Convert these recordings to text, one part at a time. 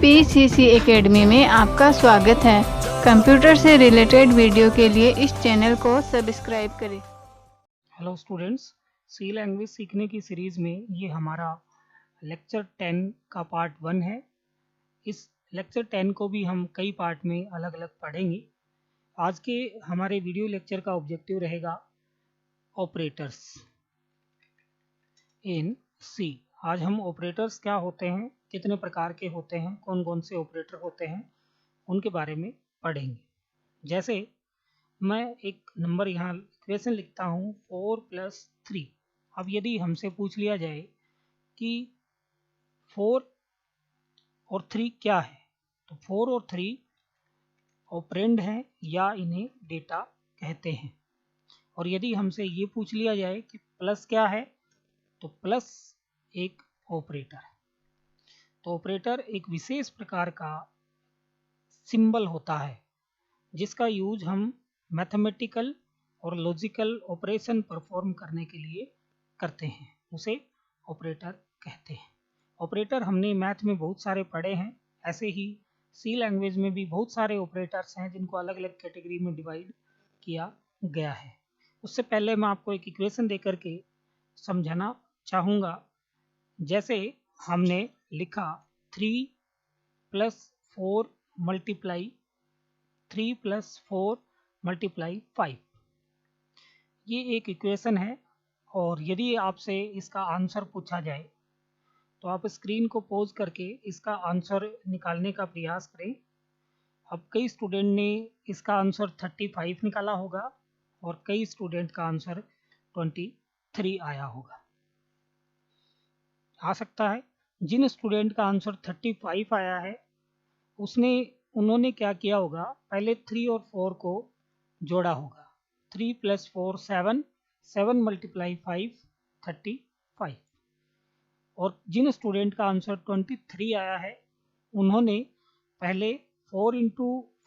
PCC academy में आपका स्वागत है। कंप्यूटर से रिलेटेड वीडियो के लिए इस चैनल को सब्सक्राइब करें। हेलो स्टूडेंट्स, सी लैंग्वेज सीखने की सीरीज़ में ये हमारा लेक्चर 10 का पार्ट 1 है। इस लेक्चर 10 को भी हम कई पार्ट में अलग अलग पढ़ेंगे। आज के हमारे वीडियो लेक्चर का ऑब्जेक्टिव रहेगा ऑपरेटर्स इन सी। आज हम ऑपरेटर्स क्या होते हैं, कितने प्रकार के होते हैं, कौन कौन से ऑपरेटर होते हैं, उनके बारे में पढ़ेंगे। जैसे मैं एक नंबर यहाँ इक्वेशन लिखता हूँ 4 + 3। अब यदि हमसे पूछ लिया जाए कि 4 और 3 क्या है, तो 4 और 3 ऑपरेंड हैं या इन्हें डेटा कहते हैं। और यदि हमसे ये पूछ लिया जाए कि प्लस क्या है, तो प्लस एक ऑपरेटर है। तो ऑपरेटर एक विशेष प्रकार का सिंबल होता है जिसका यूज हम मैथमेटिकल और लॉजिकल ऑपरेशन परफॉर्म करने के लिए करते हैं, उसे ऑपरेटर कहते हैं। ऑपरेटर हमने मैथ में बहुत सारे पढ़े हैं, ऐसे ही सी लैंग्वेज में भी बहुत सारे ऑपरेटर्स हैं जिनको अलग अलग कैटेगरी में डिवाइड किया गया है। उससे पहले मैं आपको एक इक्वेशन देकर के समझाना चाहूँगा। जैसे हमने लिखा 3 + 4 × 3 + 4 × 5। ये एक इक्वेशन है और यदि आपसे इसका आंसर पूछा जाए तो आप स्क्रीन को पॉज करके इसका आंसर निकालने का प्रयास करें। अब कई स्टूडेंट ने इसका आंसर 35 निकाला होगा और कई स्टूडेंट का आंसर 23 आया होगा। आ सकता है जिन स्टूडेंट का आंसर 35 आया है उन्होंने क्या किया होगा, पहले 3 और 4 को जोड़ा होगा। 3 + 4 7, 7 × 5 35। और जिन स्टूडेंट का आंसर 23 आया है उन्होंने पहले 4 ×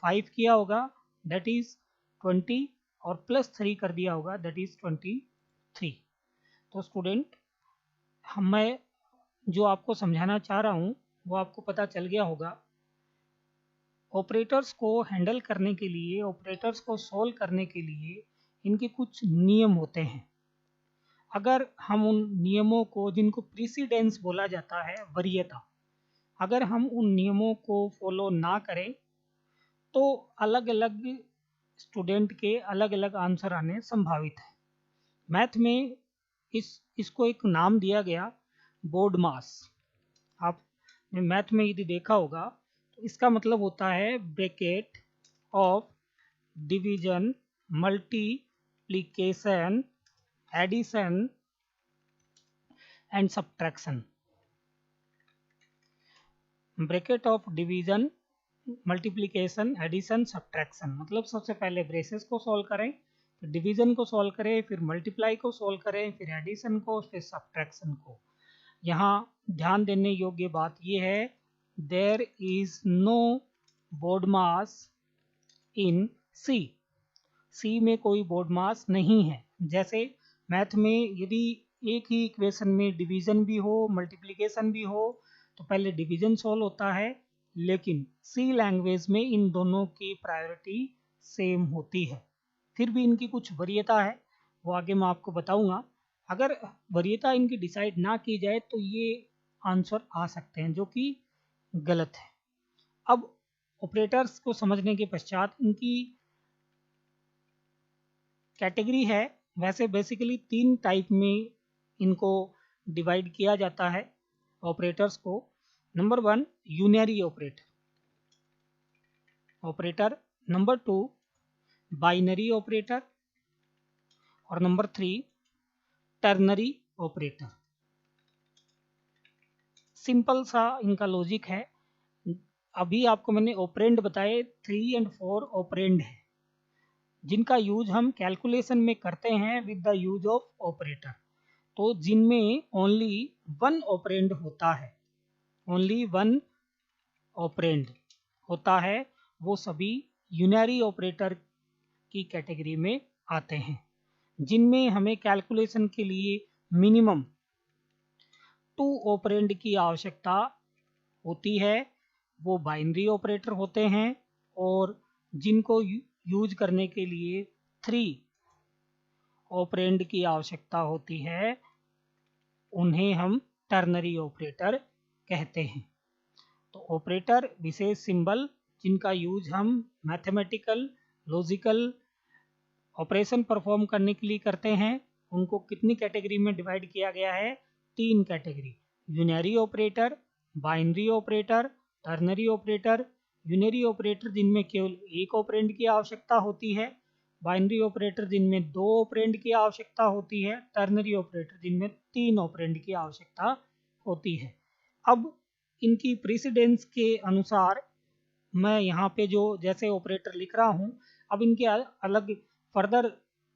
5 किया होगा, दैट इज 20, और +3 कर दिया होगा, दैट इज 23। तो स्टूडेंट, मैं जो आपको समझाना चाह रहा हूँ वो आपको पता चल गया होगा। ऑपरेटर्स को हैंडल करने के लिए, ऑपरेटर्स को सॉल्व करने के लिए इनके कुछ नियम होते हैं। अगर हम उन नियमों को, जिनको प्रीसीडेंस बोला जाता है, वरीयता, अगर हम उन नियमों को फॉलो ना करें तो अलग अलग स्टूडेंट के अलग अलग आंसर आने संभावित है। मैथ में इसको एक नाम दिया गया, बोर्ड मास। आपने मैथ में यदि देखा होगा तो इसका मतलब होता है bracket of division, multiplication, addition and subtraction. Bracket of division, multiplication, addition, subtraction, मतलब सबसे पहले ब्रेसेस को सॉल्व करें, फिर डिवीजन को सॉल्व करें, फिर मल्टीप्लाई को सॉल्व करें, फिर एडिशन को, फिर सब्ट्रैक्शन को। यहाँ ध्यान देने योग्य बात यह है, देयर इज नो बोर्ड मास इन सी। सी में कोई बोर्ड मास नहीं है। जैसे मैथ में यदि एक ही इक्वेशन में डिवीजन भी हो, मल्टीप्लिकेशन भी हो, तो पहले डिवीजन सॉल्व होता है, लेकिन सी लैंग्वेज में इन दोनों की प्रायोरिटी सेम होती है। फिर भी इनकी कुछ वरीयता है, वो आगे मैं आपको बताऊंगा। अगर वरीयता इनकी डिसाइड ना की जाए तो ये आंसर आ सकते हैं, जो कि गलत है। अब ऑपरेटर्स को समझने के पश्चात इनकी कैटेगरी है। वैसे बेसिकली 3 टाइप में इनको डिवाइड किया जाता है ऑपरेटर्स को। Number 1 unary operator, number 2 binary operator, और नंबर 3 टर्नरी ऑपरेटर। सिंपल सा इनका लॉजिक है। अभी आपको मैंने ऑपरेंड बताए, 3 और 4 ऑपरेंड है जिनका यूज हम कैलकुलेशन में करते हैं with the use of operator. तो जिनमें ओनली 1 ऑपरेंड होता है, ओनली 1 ऑपरेंड होता है, वो सभी यूनरी ऑपरेटर की कैटेगरी में आते हैं, जिनमें हमें कैलकुलेशन के लिए मिनिमम 2 ऑपरेंड की आवश्यकता होती है। वो बाइनरी ऑपरेटर होते हैं, और जिनको यूज करने के लिए 3 ऑपरेंड की आवश्यकता होती है उन्हें हम टर्नरी ऑपरेटर कहते हैं। तो ऑपरेटर विशेष सिंबल जिनका यूज हम मैथमेटिकल लॉजिकल ऑपरेशन परफॉर्म करने के लिए करते हैं, उनको कितनी कैटेगरी में डिवाइड किया गया है? 3 category. Unary operator, binary operator, ternary operator. Unary operator जिनमें केवल एक ऑपरेंड की आवश्यकता होती है, बाइनरी ऑपरेटर जिनमें 2 ऑपरेंड की आवश्यकता होती है, टर्नरी ऑपरेटर जिनमें 3 ऑपरेंड की आवश्यकता होती है। अब इनकी प्रेसिडेंस के अनुसार मैं यहाँ पे जो जैसे ऑपरेटर लिख रहा हूँ, अब इनके अलग फर्दर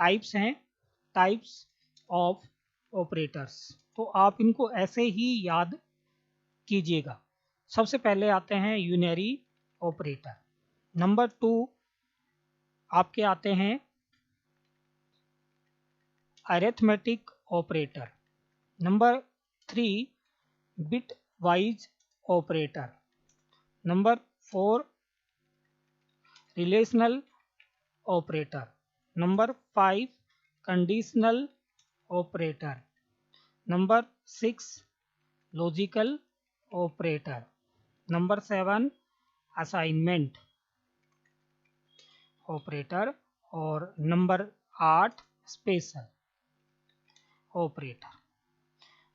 टाइप्स हैं, टाइप्स ऑफ ऑपरेटर्स। तो आप इनको ऐसे ही याद कीजिएगा। सबसे पहले आते हैं यूनरी ऑपरेटर। नंबर 2 आपके आते हैं arithmetic operator. Number 3 bit wise operator. Number 4 relational operator. Number 5 conditional operator. Number 6 logical operator. Number 7 assignment operator. और नंबर 8 स्पेशल ऑपरेटर।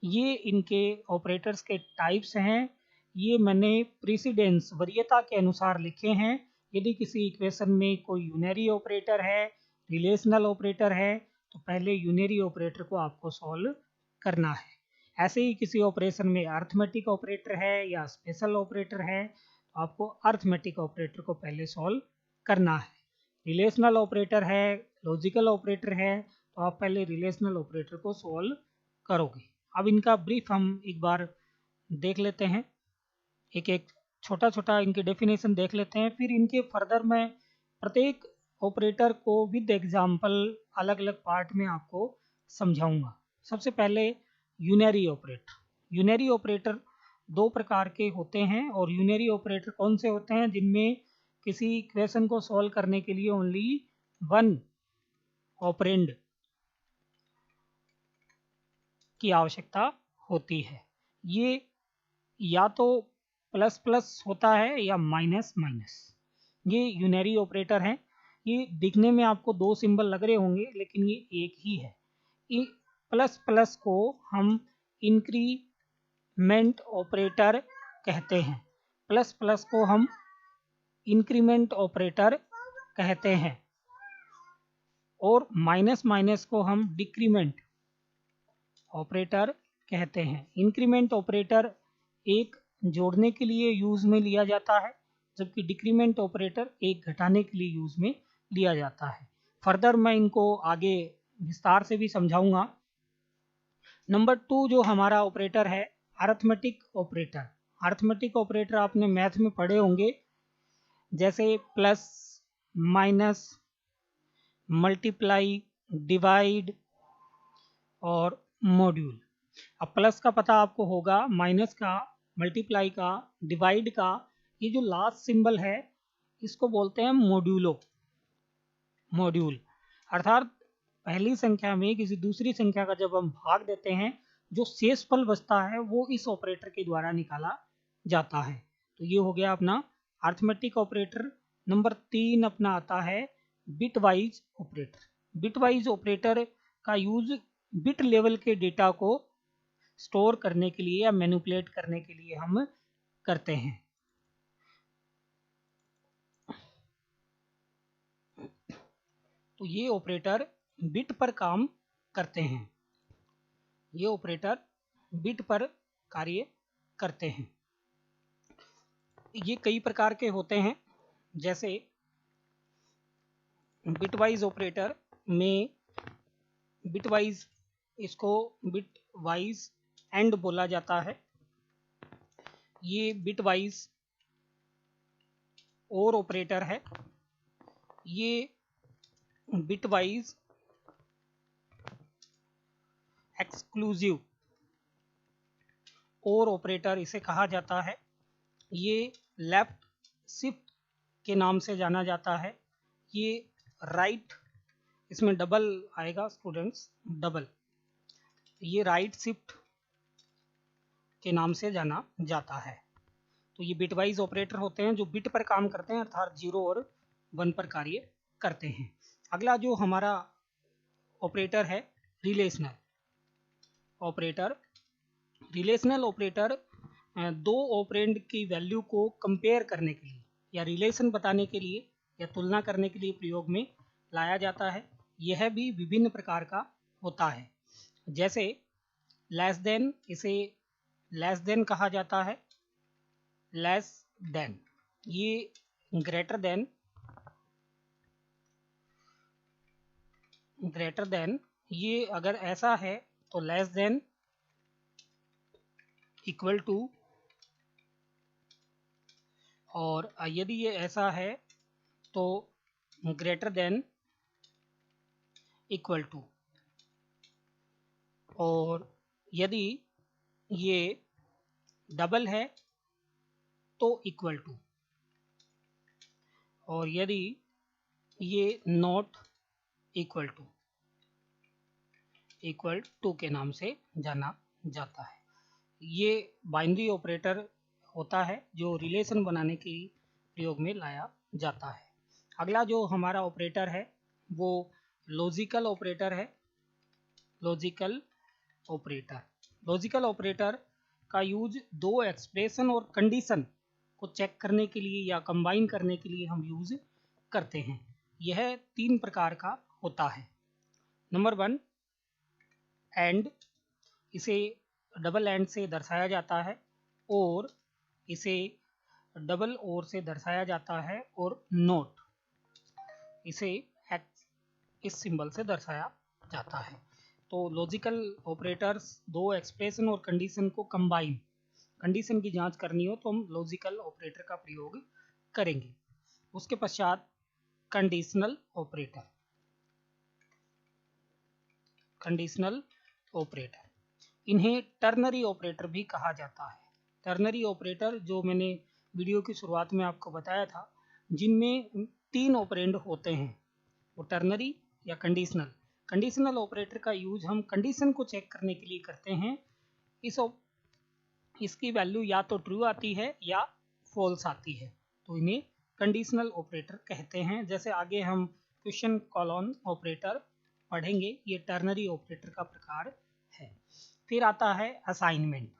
ये इनके ऑपरेटर्स के टाइप्स हैं। ये मैंने प्रेसिडेंस वरीयता के अनुसार लिखे हैं। यदि किसी इक्वेशन में कोई यूनरी ऑपरेटर है, रिलेशनल ऑपरेटर है, तो पहले यूनरी ऑपरेटर को आपको सॉल्व करना है। ऐसे ही किसी ऑपरेशन में अरिथमेटिक ऑपरेटर है या स्पेशल ऑपरेटर है, तो आपको अरिथमेटिक ऑपरेटर को पहले सॉल्व करना है। रिलेशनल ऑपरेटर है, लॉजिकल ऑपरेटर है, तो आप पहले रिलेशनल ऑपरेटर को सॉल्व करोगे। अब इनका ब्रीफ हम एक बार देख लेते हैं, एक एक छोटा छोटा इनके डेफिनेशन देख लेते हैं, फिर इनके फर्दर मैं प्रत्येक ऑपरेटर को विद एग्जांपल अलग अलग पार्ट में आपको समझाऊंगा। सबसे पहले यूनरी ऑपरेटर। यूनरी ऑपरेटर 2 प्रकार के होते हैं, और यूनरी ऑपरेटर कौन से होते हैं? जिनमें किसी इक्वेशन को सॉल्व करने के लिए ओनली 1 ऑपरेंड की आवश्यकता होती है। ये या तो प्लस प्लस होता है या माइनस माइनस। ये यूनरी ऑपरेटर हैं। ये दिखने में आपको 2 सिंबल लग रहे होंगे, लेकिन ये एक ही है। ये प्लस प्लस को हम इंक्रीमेंट ऑपरेटर कहते हैं। प्लस प्लस को हम इंक्रीमेंट ऑपरेटर कहते हैं, और माइनस माइनस को हम डिक्रीमेंट ऑपरेटर कहते हैं। इंक्रीमेंट ऑपरेटर एक जोड़ने के लिए यूज में लिया जाता है, जबकि डिक्रीमेंट ऑपरेटर एक घटाने के लिए यूज में लिया जाता है। फर्दर मैं इनको आगे विस्तार से भी समझाऊंगा। नंबर 2 जो हमारा ऑपरेटर है, अरिथमेटिक ऑपरेटर। अरिथमेटिक ऑपरेटर आपने मैथ में पढ़े होंगे, जैसे प्लस, माइनस, मल्टीप्लाई, डिवाइड और मॉड्यूल। अब प्लस का पता आपको होगा, माइनस का, मल्टीप्लाई का, डिवाइड का, ये जो लास्ट सिंबल है इसको बोलते हैं मॉड्यूलो। मॉड्यूल अर्थात पहली संख्या में किसी दूसरी संख्या का जब हम भाग देते हैं, जो शेषफल बचता है वो इस ऑपरेटर के द्वारा निकाला जाता है। तो ये हो गया अपना अरिथमेटिक ऑपरेटर। नंबर 3 अपना आता है bit wise operator. Bit wise operator का यूज बिट लेवल के डेटा को स्टोर करने के लिए या मैनिपुलेट करने के लिए हम करते हैं। तो ये ऑपरेटर बिट पर काम करते हैं। ये ऑपरेटर बिट पर कार्य करते हैं। ये कई प्रकार के होते हैं, जैसे बिटवाइज ऑपरेटर में बिटवाइज, इसको बिटवाइज एंड बोला जाता है। ये बिटवाइज और ऑपरेटर है। ये बिटवाइज एक्सक्लूसिव और ऑपरेटर इसे कहा जाता है। ये लेफ्ट शिफ्ट के नाम से जाना जाता है। ये राइट, इसमें डबल आएगा स्टूडेंट्स, डबल, ये राइट शिफ्ट के नाम से जाना जाता है। तो ये बिट वाइज ऑपरेटर होते हैं जो बिट पर काम करते हैं, अर्थात 0 और 1 पर कार्य करते हैं। अगला जो हमारा ऑपरेटर है रिलेशनल ऑपरेटर। रिलेशनल ऑपरेटर दो ऑपरेंड की वैल्यू को कंपेयर करने के लिए या रिलेशन बताने के लिए या तुलना करने के लिए प्रयोग में लाया जाता है। यह भी विभिन्न प्रकार का होता है। जैसे लेस देन, इसे लेस देन कहा जाता है, लेस देन। ये ग्रेटर देन, ये अगर ऐसा है तो लेस देन, इक्वल टू, और यदि ये ऐसा है तो ग्रेटर देन, इक्वल टू, और यदि ये डबल है तो इक्वल टू, और यदि ये नॉट इक्वल टू के नाम से जाना जाता है। ये बाइनरी ऑपरेटर होता है जो रिलेशन बनाने के प्रयोग में लाया जाता है। अगला जो हमारा ऑपरेटर है वो लॉजिकल ऑपरेटर है। लॉजिकल ऑपरेटर का यूज दो एक्सप्रेशन और कंडीशन को चेक करने के लिए या कंबाइन करने के लिए हम यूज करते हैं। यह 3 प्रकार का होता है। नंबर 1 एंड, इसे डबल एंड से दर्शाया जाता है, और इसे डबल और से दर्शाया जाता है, और नोट, इसे इस सिंबल से दर्शाया जाता है। तो लॉजिकल ऑपरेटर्स दो एक्सप्रेशन और कंडीशन को कंबाइन, कंडीशन की जांच करनी हो तो हम लॉजिकल ऑपरेटर का प्रयोग करेंगे। उसके पश्चात कंडीशनल ऑपरेटर, इन्हें टर्नरी ऑपरेटर भी कहा जाता है। टर्नरी ऑपरेटर जो मैंने वीडियो की शुरुआत में आपको बताया था, जिनमें 3 ऑपरेंड होते हैं, वो टर्नरी या कंडीशनल ऑपरेटर का यूज हम कंडीशन को चेक करने के लिए करते हैं। इसकी वैल्यू या तो ट्रू आती है या फॉल्स आती है, तो इन्हें कंडीशनल ऑपरेटर कहते हैं। जैसे आगे हम क्वेश्चन कॉलन ऑपरेटर पढ़ेंगे, ये टर्नरी ऑपरेटर का प्रकार है। फिर आता है असाइनमेंट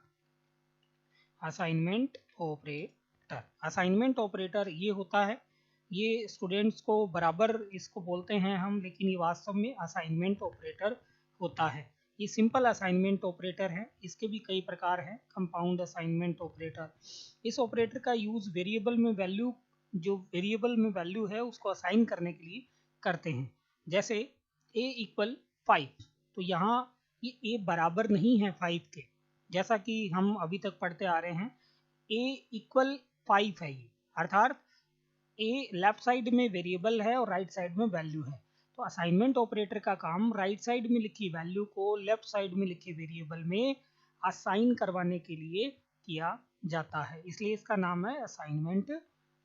ऑपरेटर ये होता है, ये स्टूडेंट्स को बराबर इसको बोलते हैं हम, लेकिन ये वास्तव में असाइनमेंट ऑपरेटर होता है। ये सिंपल असाइनमेंट ऑपरेटर है। इसके भी कई प्रकार हैं। कंपाउंड असाइनमेंट ऑपरेटर, इस ऑपरेटर का यूज वेरिएबल में वैल्यू है उसको असाइन करने के लिए करते हैं। जैसे a इक्वल 5, तो यहाँ ये a बराबर नहीं है 5 के, जैसा कि हम अभी तक पढ़ते आ रहे हैं। a इक्वल 5 है ये, अर्थात a लेफ्ट साइड में वेरिएबल है और राइट साइड में वैल्यू है। तो असाइनमेंट ऑपरेटर का काम राइट साइड में लिखी वैल्यू को लेफ्ट साइड में लिखे वेरिएबल में असाइन करवाने के लिए किया जाता है, इसलिए इसका नाम है असाइनमेंट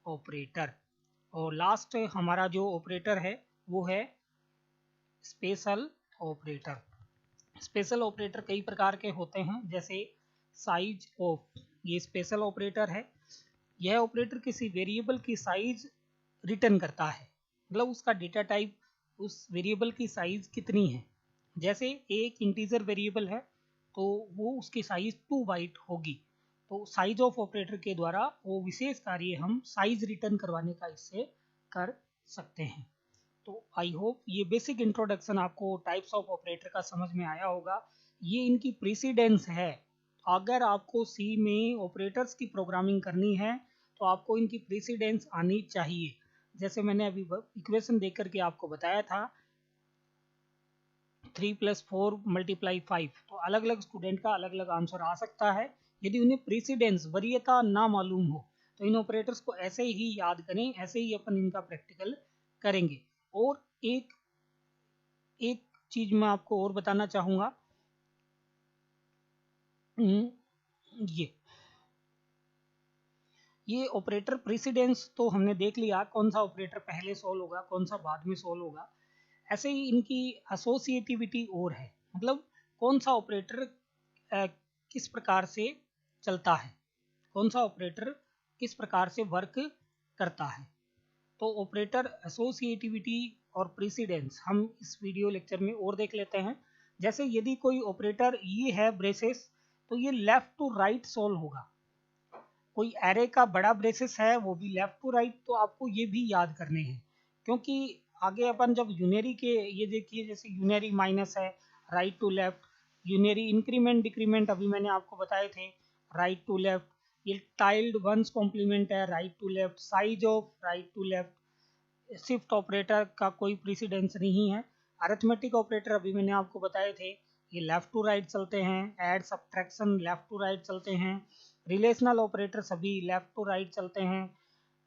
ऑपरेटर। और लास्ट हमारा जो ऑपरेटर है वो है स्पेशल ऑपरेटर कई प्रकार के होते हैं। जैसे साइज ऑफ, ये स्पेशल ऑपरेटर है। यह ऑपरेटर किसी वेरिएबल की साइज रिटर्न करता है, मतलब उसका डेटा टाइप, उस वेरिएबल की साइज कितनी है। जैसे एक इंटीजर वेरिएबल है तो वो उसकी साइज 2 बाइट होगी, तो साइज ऑफ ऑपरेटर के द्वारा वो विशेष कार्य हम साइज रिटर्न करवाने का इससे कर सकते हैं। तो आई होप ये बेसिक इंट्रोडक्शन आपको टाइप्स ऑफ ऑपरेटर का समझ में आया होगा। ये इनकी प्रेसिडेंस है। अगर आपको सी में ऑपरेटर्स की प्रोग्रामिंग करनी है तो आपको इनकी प्रेसिडेंस आनी चाहिए। जैसे मैंने अभी इक्वेशन देख करके आपको बताया था 3 + 4 × 5, तो अलग अलग स्टूडेंट का अलग अलग आंसर आ सकता है। यदि उन्हें प्रेसिडेंस, वरीयता ना मालूम हो तो इन ऑपरेटर्स को ऐसे ही याद करें, ऐसे ही अपन इनका प्रैक्टिकल करेंगे। और एक चीज मैं आपको और बताना चाहूंगा, ये ऑपरेटर प्रेसिडेंस तो हमने देख लिया, कौन सा ऑपरेटर पहले सॉल्व होगा, कौन सा बाद में सॉल्व होगा। ऐसे ही इनकी एसोसिएटिविटी और है, मतलब कौन सा ऑपरेटर किस प्रकार से चलता है, कौन सा ऑपरेटर किस प्रकार से वर्क करता है। तो ऑपरेटर एसोसिएटिविटी और प्रेसिडेंस हम इस वीडियो लेक्चर में और देख लेते हैं। जैसे यदि कोई ऑपरेटर ये है ब्रेसेस, तो ये लेफ्ट टू राइट सॉल्व होगा। कोई एरे का बड़ा ब्रेसेस है वो भी लेफ्ट टू राइट, तो आपको ये भी याद करने हैं, क्योंकि आगे अपन जब यूनरी के, ये देखिए जैसे यूनरी माइनस है right to left, unary increment decrement अभी मैंने आपको बताए थे राइट टू लेफ्ट, ये टाइल्ड वंस कॉम्प्लीमेंट है right to left, size of right to left. Shift operator का कोई प्रेसिडेंस नहीं है। अरिथमेटिक ऑपरेटर अभी मैंने आपको बताए थे, ये लेफ्ट टू राइट चलते हैं। Add subtraction left to right चलते हैं। रिलेशनल ऑपरेटर सभी लेफ्ट टू राइट चलते हैं।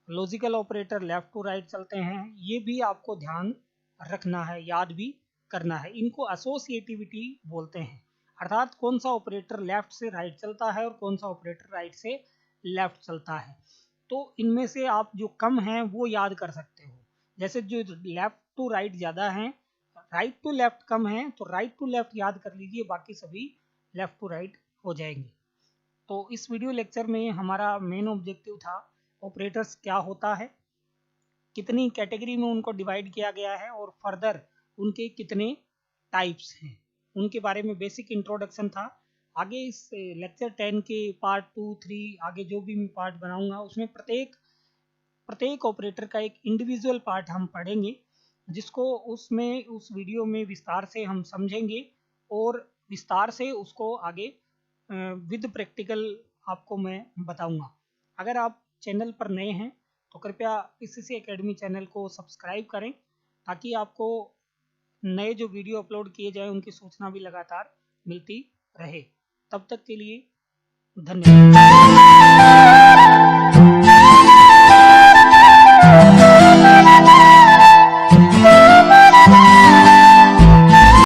Logical operator left to right चलते हैं। ये भी आपको ध्यान रखना है, याद भी करना है। इनको एसोसिएटिविटी बोलते हैं, अर्थात कौन सा ऑपरेटर लेफ्ट से राइट चलता है और कौन सा ऑपरेटर राइट से लेफ्ट चलता है। तो इनमें से आप जो कम हैं वो याद कर सकते हो, जैसे जो लेफ्ट टू राइट ज़्यादा हैं, राइट टू लेफ्ट कम है, तो राइट टू लेफ्ट याद कर लीजिए, बाकी सभी लेफ्ट टू राइट हो जाएंगे। तो इस वीडियो लेक्चर में हमारा मेन ऑब्जेक्टिव था ऑपरेटर्स क्या होता है, कितनी कैटेगरी में उनको डिवाइड किया गया है और फर्दर उनके कितने टाइप्स हैं, उनके बारे में बेसिक इंट्रोडक्शन था। आगे इस लेक्चर 10 के पार्ट 2, 3 आगे जो भी मैं पार्ट बनाऊंगा उसमें प्रत्येक ऑपरेटर का एक इंडिविजुअल पार्ट हम पढ़ेंगे, जिसको उसमें उस वीडियो में विस्तार से हम समझेंगे और विस्तार से उसको आगे विद प्रैक्टिकल आपको मैं बताऊंगा। अगर आप चैनल पर नए हैं तो कृपया पीसीसी एकेडमी चैनल को सब्सक्राइब करें, ताकि आपको नए जो वीडियो अपलोड किए जाए उनकी सूचना भी लगातार मिलती रहे। तब तक के लिए धन्यवाद।